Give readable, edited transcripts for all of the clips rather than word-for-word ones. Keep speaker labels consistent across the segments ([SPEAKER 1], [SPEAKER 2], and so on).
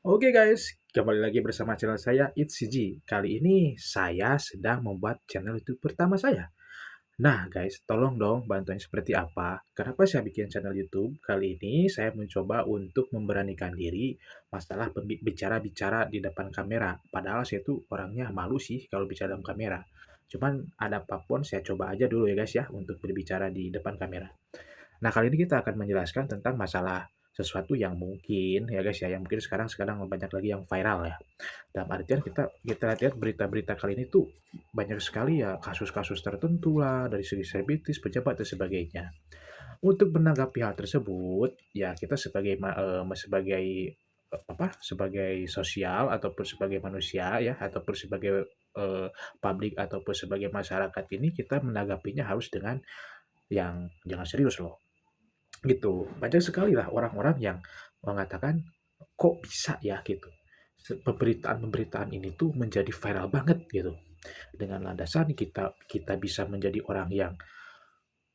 [SPEAKER 1] Oke guys, kembali lagi bersama channel saya It's CG. Kali ini saya sedang membuat channel YouTube pertama saya. Nah guys, tolong dong bantuin seperti apa. Kenapa saya bikin channel YouTube? Kali ini saya mencoba untuk memberanikan diri masalah bicara-bicara di depan kamera. Padahal saya tuh orangnya malu sih kalau bicara dalam kamera. Cuman ada apapun saya coba aja dulu ya guys ya untuk berbicara di depan kamera. Nah, kali ini kita akan menjelaskan tentang masalah sesuatu yang mungkin ya guys ya, yang mungkin sekarang sekarang banyak lagi yang viral ya. Dalam artian kita kita lihat berita-berita kali ini tuh banyak sekali ya kasus-kasus tertentu lah dari segi selebritis, pejabat dan sebagainya. Untuk menanggapi hal tersebut, ya kita sebagai sebagai sosial ataupun sebagai manusia ya, ataupun sebagai publik ataupun sebagai masyarakat ini kita menanggapinya harus dengan yang jangan serius loh. Gitu. Banyak sekali lah orang-orang yang mengatakan, "Kok bisa ya?" Gitu. Pemberitaan-pemberitaan ini tuh menjadi viral banget gitu. Dengan landasan kita kita bisa menjadi orang yang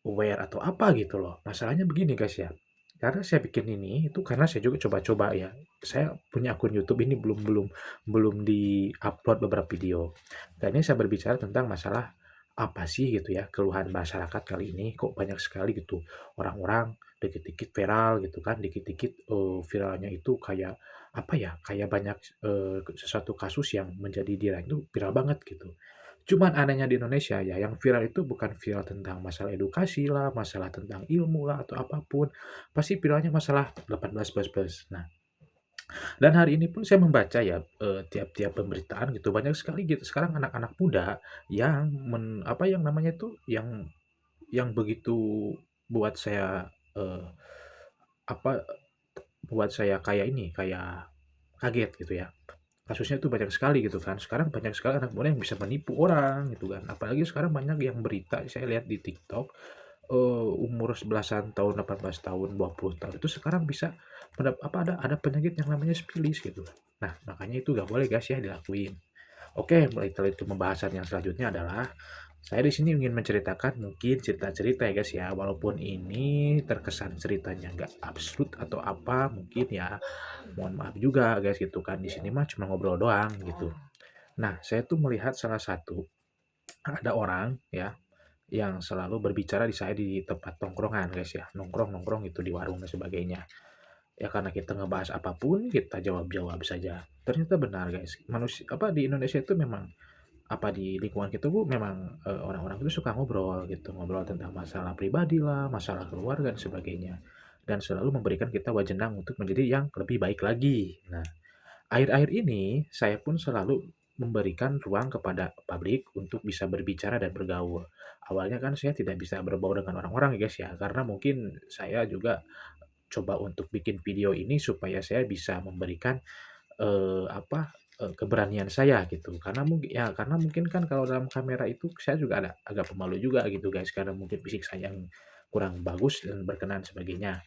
[SPEAKER 1] aware atau apa gitu loh. Masalahnya begini guys ya, karena saya bikin ini itu karena saya juga coba-coba ya. Saya punya akun YouTube ini belum belum belum di-upload beberapa video. Dan ini saya berbicara tentang masalah apa sih gitu ya, keluhan masyarakat kali ini kok banyak sekali gitu orang-orang dikit-dikit viral gitu kan, dikit-dikit, viralnya itu kayak apa ya, kayak banyak, sesuatu kasus yang menjadi viral itu viral banget gitu. Cuman anehnya di Indonesia ya, yang viral itu bukan viral tentang masalah edukasi lah, masalah tentang ilmu lah, atau apapun. Pasti viralnya masalah 18 plus plus. Nah, dan hari ini pun saya membaca ya, tiap-tiap pemberitaan gitu, banyak sekali gitu sekarang anak-anak muda yang apa yang namanya itu, yang begitu buat saya, apa, buat saya kayak ini, kayak kaget gitu ya. Kasusnya tuh banyak sekali gitu kan. Sekarang banyak sekali anak muda yang bisa menipu orang gitu kan. Apalagi sekarang banyak yang berita saya lihat di TikTok, umur 11-an tahun, 18 tahun, 20 tahun itu sekarang bisa ada penyakit yang namanya sifilis gitu. Nah, makanya itu nggak boleh guys ya dilakuin. Oke, mulai ke pembahasan yang selanjutnya adalah saya di sini ingin menceritakan mungkin cerita-cerita ya guys ya, walaupun ini terkesan ceritanya nggak absurd atau apa, mungkin ya mohon maaf juga guys gitu kan. Di sini mah cuma ngobrol doang gitu. Nah, saya tuh melihat salah satu ada orang ya yang selalu berbicara di saya di tempat tongkrongan guys ya, nongkrong-nongkrong itu di warung dan sebagainya. Ya karena kita ngebahas apapun, kita jawab-jawab saja. Ternyata benar guys, di Indonesia itu memang di lingkungan kita tuh memang, orang-orang itu suka ngobrol gitu, ngobrol tentang masalah pribadi lah, masalah keluarga dan sebagainya. Dan selalu memberikan kita wajenang untuk menjadi yang lebih baik lagi. Nah, akhir-akhir ini saya pun selalu memberikan ruang kepada publik untuk bisa berbicara dan bergaul. Awalnya kan saya tidak bisa berbaur dengan orang-orang ya guys ya, karena mungkin saya juga coba untuk bikin video ini supaya saya bisa memberikan, keberanian saya gitu. Karena mungkin kan kalau dalam kamera itu saya juga ada agak pemalu juga gitu guys, karena mungkin fisik saya yang kurang bagus dan berkenan sebagainya.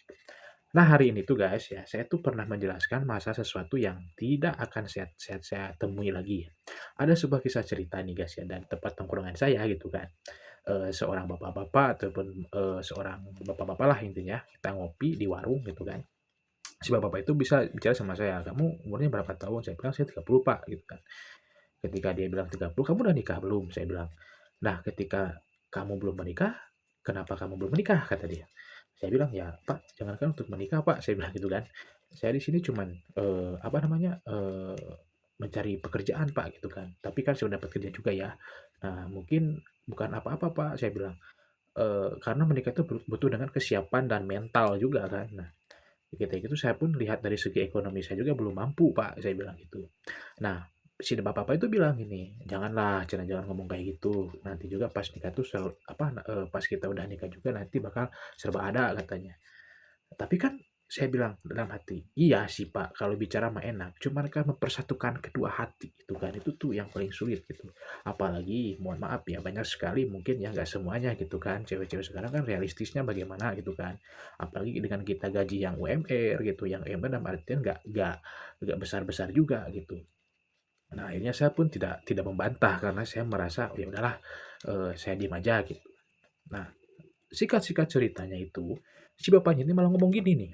[SPEAKER 1] Nah, hari ini tuh guys ya, saya tuh pernah menjelaskan masa sesuatu yang tidak akan saya temui lagi. Ada sebuah kisah cerita nih guys ya, dan tempat tongkrongan saya gitu kan. Seorang bapak-bapak ataupun, seorang bapak-bapak lah intinya, kita ngopi di warung gitu kan. Si bapak-bapak itu bisa bicara sama saya, "Kamu umurnya berapa tahun?" Saya bilang, "Saya 30 Pak," gitu kan. Ketika dia bilang 30, "Kamu udah nikah belum?" Saya bilang. "Nah, ketika kamu belum menikah, kenapa kamu belum menikah?" Kata dia. Saya bilang, "Ya Pak, jangankan untuk menikah Pak," saya bilang gitu kan. "Saya di sini cuman, mencari pekerjaan Pak," gitu kan. "Tapi kan sudah dapat kerja juga ya. Nah, mungkin bukan apa-apa Pak," saya bilang, "karena menikah itu butuh dengan kesiapan dan mental juga kan." Nah, ketika itu saya pun lihat dari segi ekonomi saya juga belum mampu Pak, saya bilang gitu. Nah, si bapak-bapak itu bilang gini, "Janganlah, jangan ngomong kayak gitu. Nanti juga pas nikah tuh pas kita udah nikah juga nanti bakal serba ada," katanya. Tapi kan saya bilang dalam hati, "Iya sih Pak, kalau bicara mah enak, cuman kan mempersatukan kedua hati itu kan, itu tuh yang paling sulit," gitu. Apalagi mohon maaf ya, banyak sekali mungkin ya nggak semuanya gitu kan, cewek-cewek sekarang kan realistisnya bagaimana gitu kan. Apalagi dengan kita gaji yang UMR gitu, yang UMR dalam artian nggak besar-besar juga gitu. Nah, akhirnya saya pun tidak tidak membantah karena saya merasa, "Ya udahlah, saya diam aja," gitu. Nah, singkat-singkat ceritanya itu, si bapaknya ini malah ngomong gini nih,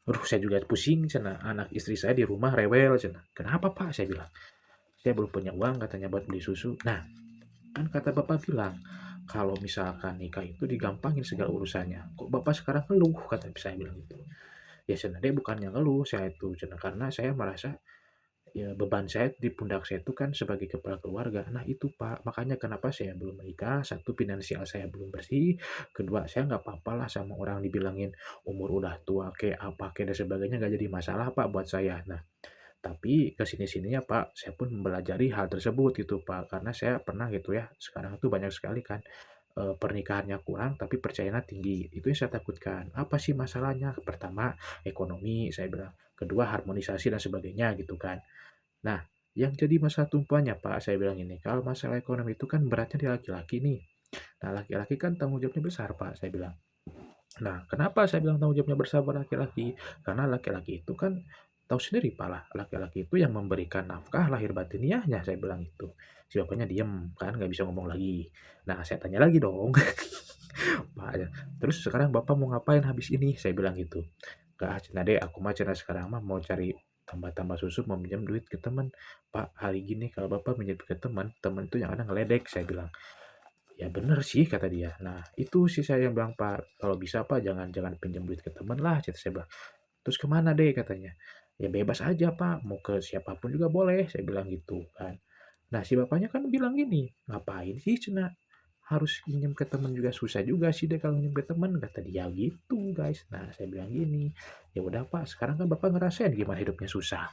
[SPEAKER 1] "Aduh saya juga pusing," cenah, "anak istri saya di rumah rewel," cenah. "Kenapa Pak?" Saya bilang. "Saya belum punya uang," katanya, "buat beli susu." Nah, kan kata Bapak bilang, kalau misalkan nikah itu digampangin segala urusannya. Kok Bapak sekarang ngeluh? Kata saya bilang gitu. Ya sebenarnya bukannya ngeluh saya itu, cenah, karena saya merasa ya beban saya di pundak saya itu kan sebagai kepala keluarga. Nah itu Pak, makanya kenapa saya belum menikah, satu finansial saya belum bersih, kedua saya nggak apa-apa lah sama orang dibilangin umur udah tua kayak apa kayak dan sebagainya nggak jadi masalah Pak buat saya. Nah, tapi kesini sininya Pak, saya pun mempelajari hal tersebut gitu Pak, karena saya pernah gitu ya, sekarang tuh banyak sekali kan pernikahannya kurang tapi perceraiannya tinggi, itu yang saya takutkan. Apa sih masalahnya? Pertama, ekonomi saya bilang, kedua harmonisasi dan sebagainya gitu kan. Nah, yang jadi masalah tumpuannya Pak, saya bilang ini, kalau masalah ekonomi itu kan beratnya di laki-laki nih. Nah, laki-laki kan tanggung jawabnya besar Pak, saya bilang. Nah, kenapa saya bilang tanggung jawabnya besar pada laki-laki? Karena laki-laki itu kan tahu sendiri Pak lah, laki-laki itu yang memberikan nafkah lahir batiniahnya, saya bilang itu. Si bapaknya diem, kan nggak bisa ngomong lagi. Nah, saya tanya lagi dong, Pak, ya, terus sekarang Bapak mau ngapain habis ini? Saya bilang gitu. "Nggak, cenah deh, aku mah cenah sekarang mah mau cari tambah-tambah susu, mau minjem duit ke temen. Pak, hari gini kalau Bapak minjem ke temen, temen itu yang ada ngeledek," saya bilang. "Ya bener sih," kata dia. "Nah, itu sih saya yang bilang, Pak, kalau bisa Pak jangan jangan pinjam duit ke temen lah," chat saya bilang. "Terus kemana deh?" katanya. "Ya bebas aja Pak, mau ke siapapun juga boleh," saya bilang gitu kan. Nah, si bapaknya kan bilang gini, "Ngapain sih cenah, harus pinjam ke temen juga susah juga sih deh kalau pinjam ke temen," kata dia gitu, guys. Nah, saya bilang gini, "Ya udah Pak, sekarang kan Bapak ngerasain gimana hidupnya susah."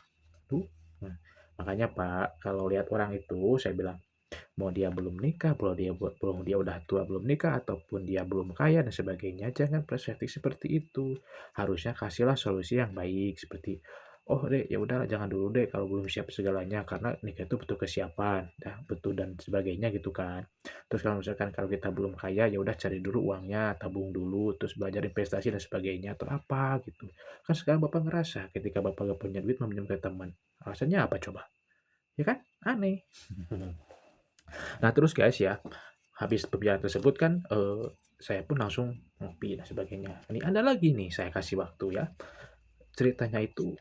[SPEAKER 1] Tuh. Nah, makanya Pak, kalau lihat orang itu saya bilang, mau dia belum nikah, belum dia udah tua belum nikah, ataupun dia belum kaya dan sebagainya, jangan perspektif seperti itu. Harusnya kasihlah solusi yang baik seperti, "Oh deh, ya udahlah jangan dulu deh kalau belum siap segalanya, karena nikah itu butuh kesiapan, dah betul dan sebagainya," gitu kan. Terus kalau misalkan kalau kita belum kaya, ya udah cari dulu uangnya, tabung dulu, terus belajar investasi dan sebagainya atau apa gitu. Kan sekarang Bapak ngerasa ketika Bapak gak punya duit meminjam ke teman, alasannya apa coba? Ya kan? Aneh. Nah terus guys ya, habis pembicaraan tersebut kan, saya pun langsung ngopi dan sebagainya. Ini ada lagi nih saya kasih waktu ya. Ceritanya itu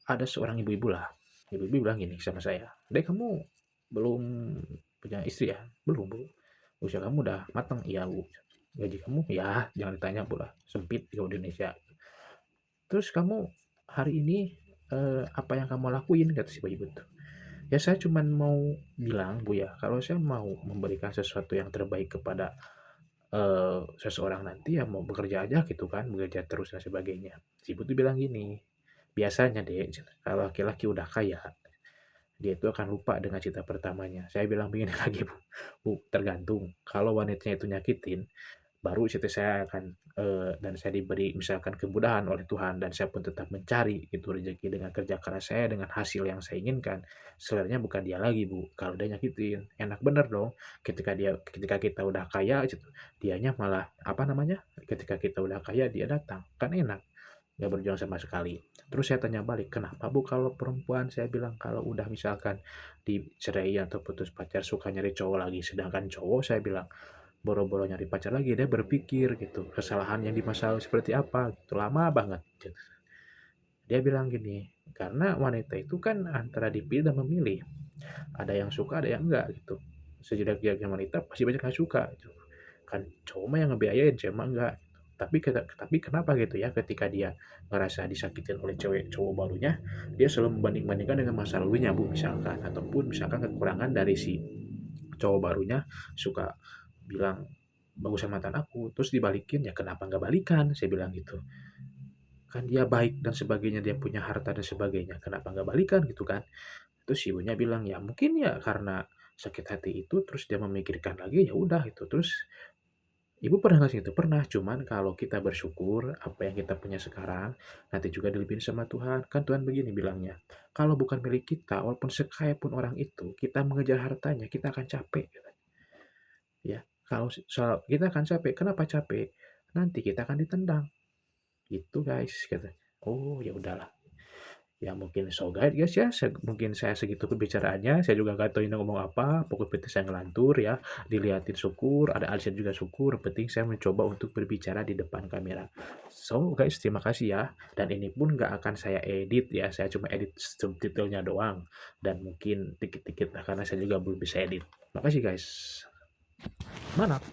[SPEAKER 1] ada seorang ibu-ibu lah. Ibu-ibu bilang gini sama saya, "Dek kamu belum punya istri ya?" "Belum Bu." "Usia kamu udah matang?" "Iya Bu." "Gaji kamu?" "Ya jangan ditanya Bu lah, sempit di Indonesia." "Terus kamu hari ini, apa yang kamu lakuin?" Kata si ibu-ibu tuh. "Ya saya cuman mau bilang Bu ya, kalau saya mau memberikan sesuatu yang terbaik kepada seseorang nanti ya mau bekerja aja gitu kan, bekerja terus dan sebagainya." Si ibu tuh bilang gini, "Biasanya Dek, kalau laki-laki udah kaya, dia itu akan lupa dengan cinta pertamanya." Saya bilang begini lagi Bu, "Bu, tergantung. Kalau wanitanya itu nyakitin, baru situ saya akan, dan saya diberi misalkan kemudahan oleh Tuhan dan saya pun tetap mencari itu rezeki dengan kerja keras saya, dengan hasil yang saya inginkan, sebenarnya bukan dia lagi Bu, kalau dia nyakitin. Enak bener dong ketika kita udah kaya gitu, dianya malah, apa namanya, ketika kita udah kaya dia datang, kan enak, nggak berjuang sama sekali." Terus saya tanya balik, "Kenapa Bu kalau perempuan?" Saya bilang, "Kalau udah misalkan dicerai atau putus pacar suka nyari cowok lagi, sedangkan cowok," saya bilang, "boro-boro nyari pacar lagi, dia berpikir gitu, kesalahan yang di masa lalu seperti apa gitu, lama banget," gitu. Dia bilang gini, "Karena wanita itu kan antara dipilih dan memilih, ada yang suka, ada yang enggak gitu. Sejelek-jeleknya wanita pasti banyak yang suka gitu. Kan cowok mah yang ngebiayain, cewek mah enggak." Tapi kenapa gitu ya, ketika dia ngerasa disakitin oleh cowok barunya, dia selalu membanding-bandingkan dengan masa lalunya Bu, misalkan, ataupun misalkan kekurangan dari si cowok barunya suka bilang, "Bagusan mantan aku," terus dibalikin, "Ya kenapa nggak balikan?" Saya bilang gitu. "Kan dia baik dan sebagainya, dia punya harta dan sebagainya, kenapa nggak balikan?" Gitu kan. Terus ibunya bilang, "Ya mungkin ya karena sakit hati itu, terus dia memikirkan lagi, ya udah," itu. Terus ibu pernah ngasih itu? Pernah, cuman kalau kita bersyukur apa yang kita punya sekarang, nanti juga dilimpahin sama Tuhan. Kan Tuhan begini bilangnya, "Kalau bukan milik kita, walaupun sekaya pun orang itu, kita mengejar hartanya, kita akan capek." Ya, kalau soal kita akan capek, kenapa capek? Nanti kita akan ditendang, gitu guys, kata. Oh, ya udahlah. Ya mungkin so guide guys ya, mungkin saya segitu pembicaraannya, saya juga nggak tahu ini ngomong apa, pokoknya penting saya ngelantur ya, dilihatin syukur, ada alisnya juga syukur, yang penting saya mencoba untuk berbicara di depan kamera. So guys, terima kasih ya, dan ini pun nggak akan saya edit ya, saya cuma edit subtitlenya doang, dan mungkin dikit-dikit lah, karena saya juga belum bisa edit. Makasih guys. Mana?